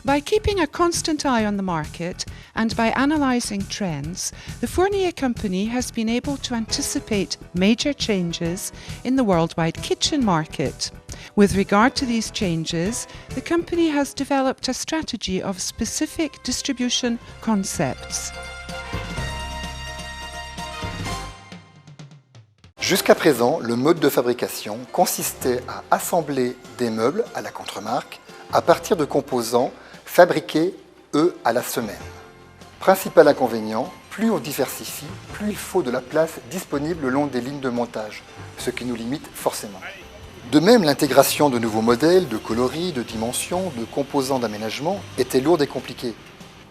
By keeping a constant eye on the market and by analysing trends, the Fournier company has been able to anticipate major changes in the worldwide kitchen market. With regard to these changes, the company has developed a strategy of specific distribution concepts. Jusqu'à présent, le mode de fabrication consistait à assembler des meubles à la contre-marque à partir de composants fabriqués, eux, à la semaine. Principal inconvénient, plus on diversifie, plus il faut de la place disponible le long des lignes de montage, ce qui nous limite forcément. De même, l'intégration de nouveaux modèles, de coloris, de dimensions, de composants d'aménagement était lourde et compliquée.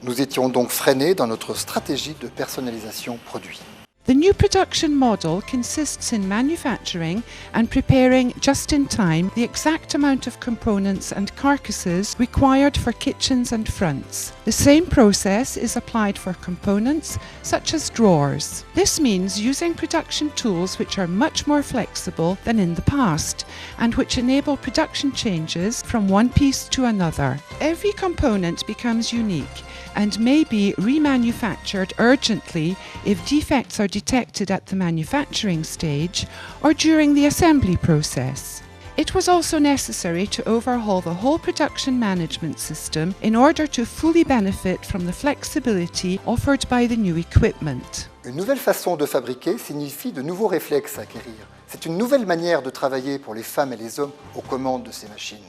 Nous étions donc freinés dans notre stratégie de personnalisation produit. The new production model consists in manufacturing and preparing just in time the exact amount of components and carcasses required for kitchens and fronts. The same process is applied for components such as drawers. This means using production tools which are much more flexible than in the past and which enable production changes from one piece to another. Every component becomes unique and may be remanufactured urgently if defects are detected at the manufacturing stage or during the assembly process. It was also necessary to overhaul the whole production management system in order to fully benefit from the flexibility offered by the new equipment. Une nouvelle façon de fabriquer signifie de nouveaux réflexes à acquérir. C'est une nouvelle manière de travailler pour les femmes et les hommes aux commandes de ces machines.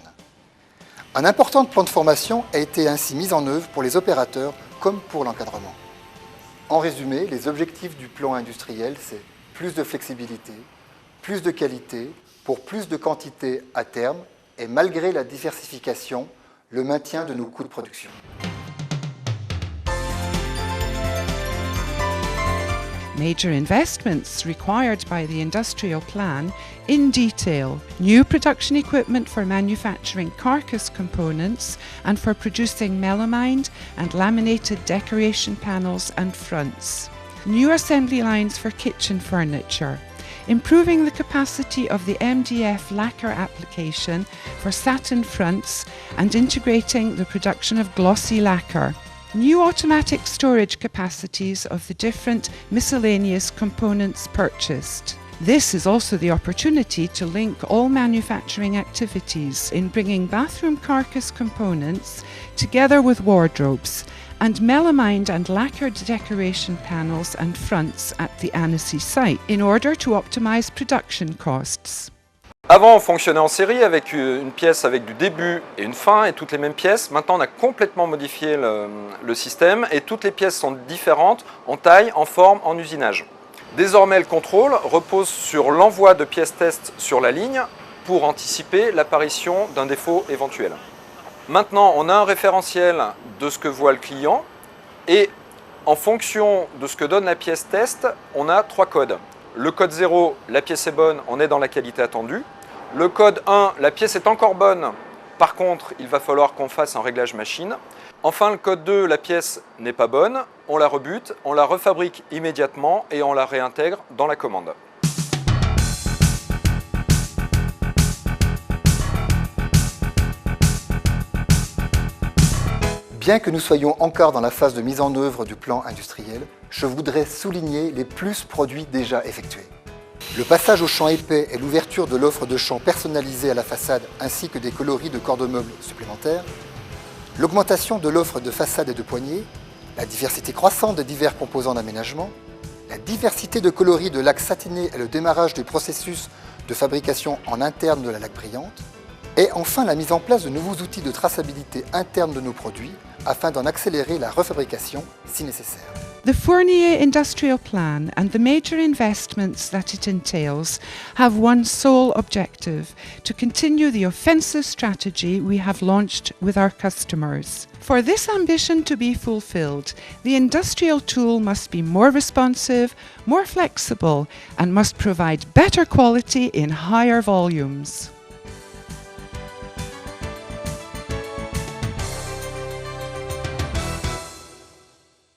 Un important plan de formation a été ainsi mis en œuvre pour les opérateurs comme pour l'encadrement. En résumé, les objectifs du plan industriel, c'est plus de flexibilité, plus de qualité, pour plus de quantité à terme et malgré la diversification, le maintien de nos coûts de production. Major investments required by the industrial plan in detail. New production equipment for manufacturing carcass components and for producing melamine and laminated decoration panels and fronts. New assembly lines for kitchen furniture. Improving the capacity of the MDF lacquer application for satin fronts and integrating the production of glossy lacquer. New automatic storage capacities of the different miscellaneous components purchased. This is also the opportunity to link all manufacturing activities in bringing bathroom carcass components together with wardrobes and melamined and lacquered decoration panels and fronts at the Annecy site in order to optimize production costs. Avant, on fonctionnait en série avec une pièce avec du début et une fin et toutes les mêmes pièces. Maintenant, on a complètement modifié le système et toutes les pièces sont différentes en taille, en forme, en usinage. Désormais, le contrôle repose sur l'envoi de pièces test sur la ligne pour anticiper l'apparition d'un défaut éventuel. Maintenant, on a un référentiel de ce que voit le client et en fonction de ce que donne la pièce test, on a 3 codes. Le code 0, la pièce est bonne, on est dans la qualité attendue. Le code 1, la pièce est encore bonne, par contre, il va falloir qu'on fasse un réglage machine. Enfin, le code 2, la pièce n'est pas bonne, on la rebute, on la refabrique immédiatement et on la réintègre dans la commande. Bien que nous soyons encore dans la phase de mise en œuvre du plan industriel, je voudrais souligner les plus produits déjà effectués. Le passage au champ épais et l'ouverture de l'offre de champ personnalisée à la façade ainsi que des coloris de corps de meubles supplémentaires, l'augmentation de l'offre de façade et de poignées, la diversité croissante des divers composants d'aménagement, la diversité de coloris de laque satinée et le démarrage du processus de fabrication en interne de la laque brillante, et enfin la mise en place de nouveaux outils de traçabilité interne de nos produits afin d'en accélérer la refabrication si nécessaire. The Fournier Industrial Plan and the major investments that it entails have one sole objective: to continue the offensive strategy we have launched with our customers. For this ambition to be fulfilled, the industrial tool must be more responsive, more flexible, and must provide better quality in higher volumes.